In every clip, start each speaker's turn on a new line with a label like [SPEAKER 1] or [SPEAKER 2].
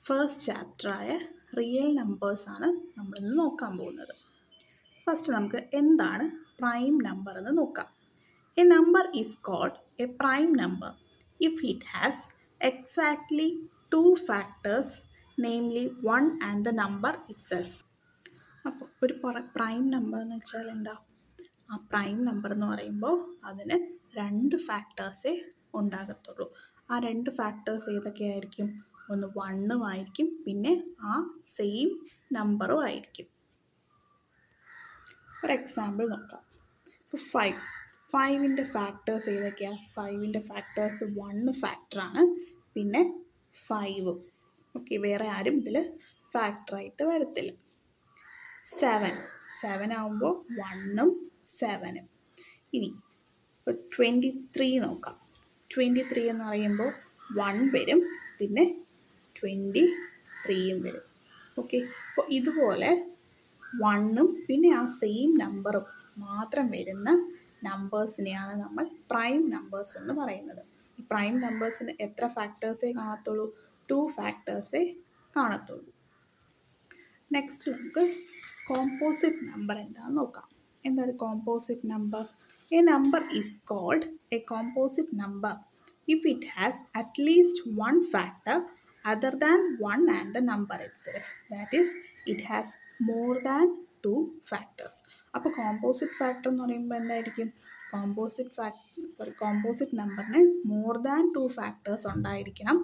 [SPEAKER 1] First ചാപ്റ്ററായ real നമ്പേഴ്സാണ് നമ്മളിന്ന് നോക്കാൻ പോകുന്നത്. ഫസ്റ്റ് നമുക്ക് എന്താണ് പ്രൈം നമ്പർ എന്ന് നോക്കാം. A number is called a prime number if it has exactly two factors, namely 1 and the number itself. അപ്പോൾ ഒരു പ്രൈം നമ്പർ എന്ന് വെച്ചാൽ എന്താ? ആ പ്രൈം നമ്പർ എന്ന് പറയുമ്പോൾ അതിന് 2 ഫാക്ടേഴ്സേ ഉണ്ടാകത്തുള്ളൂ. ആ 2 ഫാക്ടേഴ്സ് ഏതൊക്കെയായിരിക്കും? ഒന്ന് 1 ആയിരിക്കും, പിന്നെ ആ സെയിം നമ്പറും ആയിരിക്കും. ഒരു എക്സാമ്പിൾ നോക്കാം. ഇപ്പോൾ 5ൻ്റെ ഫാക്ടേഴ്സ് ഏതൊക്കെയാണ്? 5ൻ്റെ ഫാക്ടേഴ്സ് 1 ഫാക്ടറാണ്, പിന്നെ 5. ഓക്കെ, വേറെ ആരും ഇതിൽ ഫാക്ടറായിട്ട് വരത്തില്ല. 7 ആകുമ്പോൾ 1ഉം 7ഉം. ഇനി ഇപ്പോൾ 23 നോക്കാം. 23 എന്ന് പറയുമ്പോൾ 1 വരും, പിന്നെ 23യും വരും. ഓക്കെ, അപ്പോൾ ഇതുപോലെ 1ഉം പിന്നെ ആ സെയിം നമ്പറും മാത്രം വരുന്ന നമ്പേഴ്സിനെയാണ് നമ്മൾ പ്രൈം നമ്പേഴ്സ് എന്ന് പറയുന്നത്. ഈ പ്രൈം നമ്പേഴ്സിന് എത്ര ഫാക്ടേഴ്സേ കാണത്തുള്ളൂ? 2 ഫാക്ടേഴ്സേ കാണത്തുള്ളൂ. നെക്സ്റ്റ് നമുക്ക് കോമ്പോസിറ്റ് നമ്പർ എന്താണെന്ന് നോക്കാം. എന്താണ് composite number? A number is called a composite number if it has at least one factor other than 1 and the number itself. That is, it has more than 2 factors. അപ്പോൾ composite factor എന്ന് പറയുമ്പോൾ എന്തായിരിക്കും? Composite നമ്പറിന് more than 2 factors ഉണ്ടായിരിക്കണം.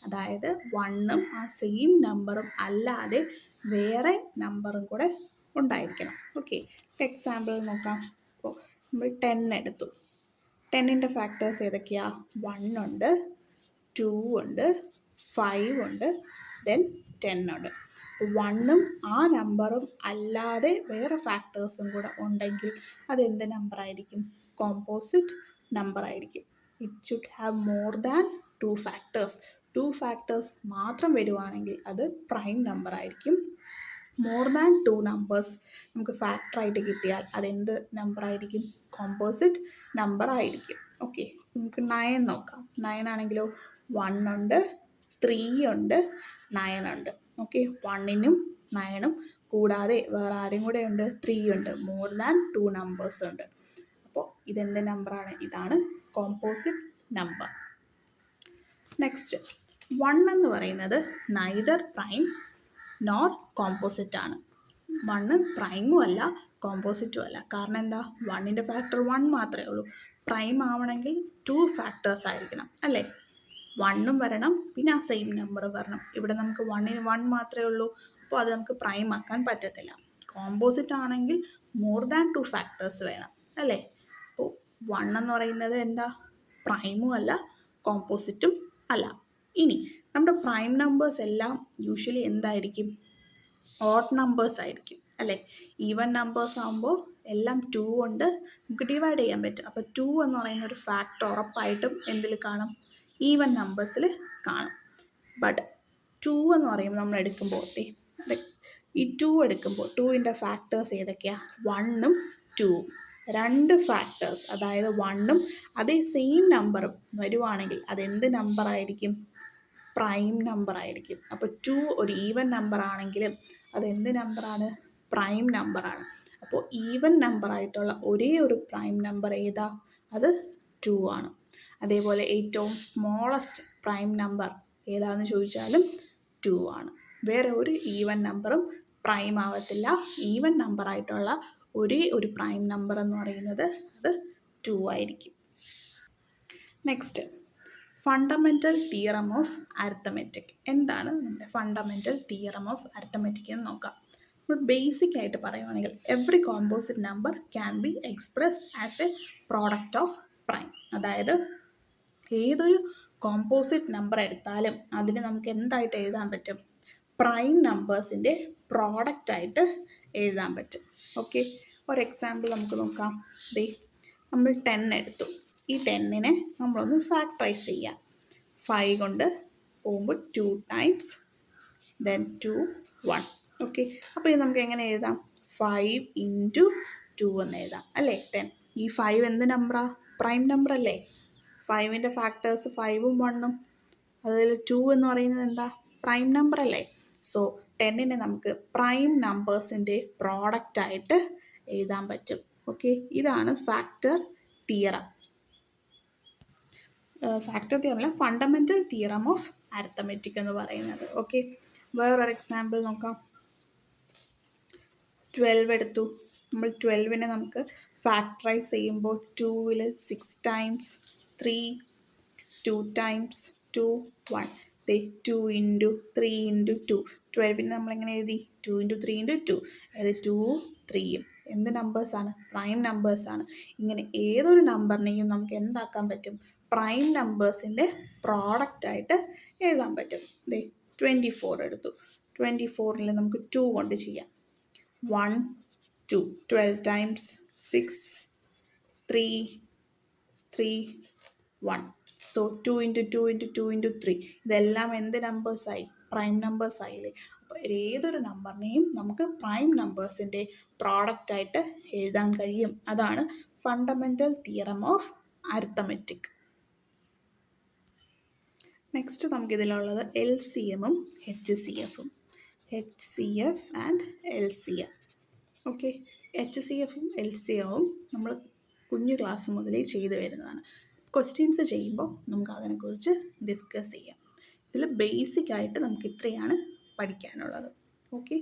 [SPEAKER 1] അതായത് 1ഉം ആ same നമ്പറും അല്ലാതെ വേറെ നമ്പറും കൂടെ ഉണ്ടായിരിക്കണം. ഓക്കെ, എക്സാമ്പിൾ നോക്കാം. അപ്പോൾ നമ്മൾ 10 എടുത്തു. 10ൻ്റെ ഫാക്ടേഴ്സ് ഏതൊക്കെയാണ്? 1 ഉണ്ട്, 2 ഉണ്ട്, 5 ഉണ്ട്, ദെൻ 10 ഉണ്ട്. 1ഉം ആ നമ്പറും അല്ലാതെ വേറെ ഫാക്ടേഴ്സും കൂടെ ഉണ്ടെങ്കിൽ അതെന്ത് നമ്പർ ആയിരിക്കും? കോമ്പോസിറ്റ് നമ്പർ ആയിരിക്കും. It should have more than 2 factors. 2 factors മാത്രം വരുവാണെങ്കിൽ അത് പ്രൈം നമ്പർ ആയിരിക്കും. മോർ ദാൻ 2 നമ്പേഴ്സ് നമുക്ക് ഫാക്ടറായിട്ട് കിട്ടിയാൽ അതെന്ത് നമ്പർ ആയിരിക്കും? കോമ്പോസിറ്റ് നമ്പർ ആയിരിക്കും. ഓക്കെ, നമുക്ക് 9 നോക്കാം. 9 ആണെങ്കിലോ 1 ഉണ്ട്, 3 ഉണ്ട്, 9 ഉണ്ട്. ഓക്കെ, 1നും 9ഉം കൂടാതെ വേറെ ആരും കൂടെ ഉണ്ട്? 3 ഉണ്ട്. മോർ ദാൻ 2 നമ്പേഴ്സ് ഉണ്ട്. അപ്പോൾ ഇതെന്ത് നമ്പറാണ്? ഇതാണ് കോമ്പോസിറ്റ് നമ്പർ. നെക്സ്റ്റ് 1 എന്ന് പറയുന്നത് നൈദർ പ്രൈം നോർ കോമ്പോസിറ്റ് ആണ്. 1 പ്രൈമും അല്ല കോമ്പോസിറ്റും അല്ല. കാരണം എന്താ? 1ൻ്റെ ഫാക്ടർ 1 മാത്രമേ ഉള്ളൂ. പ്രൈം ആവണമെങ്കിൽ 2 ഫാക്ടേഴ്സ് ആയിരിക്കണം, അല്ലേ? 1ഉം വരണം, പിന്നെ ആ സെയിം നമ്പർ വരണം. ഇവിടെ നമുക്ക് 1ന് 1 മാത്രമേ ഉള്ളൂ, അപ്പോൾ അത് നമുക്ക് പ്രൈം ആക്കാൻ പറ്റത്തില്ല. കോമ്പോസിറ്റ് ആണെങ്കിൽ മോർ ദാൻ 2 ഫാക്ടേഴ്സ് വേണം, അല്ലേ? അപ്പോൾ 1 എന്ന് പറയുന്നത് എന്താ? പ്രൈമും അല്ല കോമ്പോസിറ്റും അല്ല. ഇനി നമ്മുടെ പ്രൈം നമ്പേഴ്സ് എല്ലാം യൂഷ്വലി എന്തായിരിക്കും? ഓഡ് നമ്പേഴ്സ് ആയിരിക്കും, അല്ലേ? ഈവൻ നമ്പേഴ്സ് ആകുമ്പോൾ എല്ലാം 2 കൊണ്ട് നമുക്ക് ഡിവൈഡ് ചെയ്യാൻ പറ്റും. അപ്പോൾ 2 എന്ന് പറയുന്ന ഒരു ഫാക്ടർ ഉറപ്പായിട്ടും എന്തിൽ കാണും? ഈവൻ നമ്പേഴ്സിൽ കാണും. ബട്ട് 2 എന്ന് പറയുമ്പോൾ നമ്മൾ എടുക്കുമ്പോൾ ഈ 2 എടുക്കുമ്പോൾ 2ൻ്റെ ഫാക്ടേഴ്സ് ഏതൊക്കെയാണ്? 1ഉം 2ഉം. 2 ഫാക്ടേഴ്സ്, അതായത് 1ഉം അതേ സെയിം നമ്പറും വരുവാണെങ്കിൽ അതെന്ത് നമ്പർ ആയിരിക്കും? പ്രൈം നമ്പർ ആയിരിക്കും. അപ്പോൾ 2 ഒരു ഈവൻ നമ്പർ ആണെങ്കിലും അതെന്ത് നമ്പറാണ്? പ്രൈം നമ്പറാണ്. അപ്പോൾ ഈവൻ നമ്പറായിട്ടുള്ള ഒരേ ഒരു പ്രൈം നമ്പർ ഏതാ? അത് 2 ആണ്. അതേപോലെ ഏറ്റവും സ്മോളസ്റ്റ് പ്രൈം നമ്പർ ഏതാണെന്ന് ചോദിച്ചാലും 2 ആണ്. വേറെ ഒരു ഈവൻ നമ്പറും പ്രൈം ആവത്തില്ല. ഈവൻ നമ്പറായിട്ടുള്ള ഒരേ ഒരു പ്രൈം നമ്പർ എന്ന് പറയുന്നത് അത് 2 ആയിരിക്കും. Next, fundamental theorem of arithmetic. എന്താണ് നമ്മുടെ ഫണ്ടമെൻ്റൽ തിയറം ഓഫ് അരിത്തമെറ്റിക് എന്ന് നോക്കാം. നമ്മൾ ബേസിക് ആയിട്ട് പറയുവാണെങ്കിൽ every composite number can be expressed as A product of prime. അതായത് ഏതൊരു കോമ്പോസിറ്റ് നമ്പർ എടുത്താലും അതിന് നമുക്ക് എന്തായിട്ട് എഴുതാൻ പറ്റും? പ്രൈം നമ്പേഴ്സിൻ്റെ പ്രോഡക്റ്റായിട്ട് എഴുതാൻ പറ്റും. ഓക്കെ, ഒരു എക്സാമ്പിൾ നമുക്ക് നോക്കാം. നമ്മൾ 10 എടുത്തു. ഈ 10നെ നമ്മളൊന്ന് ഫാക്ടറൈസ് ചെയ്യാം. 5 കൊണ്ട് പോകുമ്പോൾ 2 ടൈംസ്, ദെൻ 2, 1. ഓക്കെ, അപ്പോൾ ഇത് നമുക്ക് എങ്ങനെ എഴുതാം? 5 × 2 എന്ന് എഴുതാം, അല്ലേ? 10. ഈ 5 എന്ത് നമ്പറാണ്? പ്രൈം നമ്പർ അല്ലേ? 5ൻ്റെ ഫാക്ടേഴ്സ് 5ഉം 1ഉം. അതിൽ 2 എന്ന് പറയുന്നത് എന്താ? പ്രൈം നമ്പർ അല്ലേ. സോ 10നെ നമുക്ക് പ്രൈം നമ്പേഴ്സിൻ്റെ പ്രോഡക്റ്റായിട്ട് എഴുതാൻ പറ്റും. ഓക്കെ, ഇതാണ് ഫാക്ടർ തിയറം. ഫാക്ടർ തിയറം അല്ല, ഫണ്ടമെൻ്റൽ തിയറം ഓഫ് അരിത്തമെറ്റിക് എന്ന് പറയുന്നത്. ഓക്കെ, വേറൊരു എക്സാമ്പിൾ നോക്കാം. 12 എടുത്തു. നമ്മൾ 12നെ നമുക്ക് ഫാക്ടറൈസ് ചെയ്യുമ്പോൾ 2ൽ 6 ടൈംസ് 3 2 ടൈംസ് 2 1 2 ഇൻറ്റു 3 ഇൻറ്റു 2. 12നെ നമ്മളെങ്ങനെ എഴുതി? 2 ഇൻറ്റു 3 ഇൻറ്റു 2. അതായത് 2 3യും എന്ത് നമ്പേഴ്സാണ്? പ്രൈം നമ്പേഴ്സാണ്. ഇങ്ങനെ ഏതൊരു നമ്പറിനെയും നമുക്ക് എന്താക്കാൻ പറ്റും? പ്രൈം നമ്പേഴ്സിൻ്റെ പ്രോഡക്റ്റായിട്ട് എഴുതാൻ പറ്റും. 24 എടുത്തു. 24ൽ നമുക്ക് 2 കൊണ്ട് ചെയ്യാം. 1 2 12 times 6 3 3 1. So 2 into 2 into 2 into 3 ഇതെല്ലാം എന്ത് നമ്പേഴ്സായി? പ്രൈം നമ്പേഴ്സ് ആയില്ലേ. അപ്പോൾ ഏതൊരു നമ്പറിനെയും നമുക്ക് പ്രൈം നമ്പേഴ്സിൻ്റെ പ്രോഡക്റ്റായിട്ട് എഴുതാൻ കഴിയും. അതാണ് fundamental theorem of arithmetic. Next നമുക്കിതിലുള്ളത് LCMും HCFും. HCF and LCM. ഓക്കെ, HCFും LCMും നമ്മൾ കുഞ്ഞു ക്ലാസ് മുതലേ ചെയ്തു വരുന്നതാണ്. ക്വസ്റ്റ്യൻസ് ചെയ്യുമ്പോൾ നമുക്ക് അതിനെക്കുറിച്ച് ഡിസ്കസ് ചെയ്യാം. ഇതിൽ ബേസിക് ആയിട്ട് നമുക്ക് ഇത്രയാണ് പഠിക്കാനുള്ളത്. ഓക്കെ.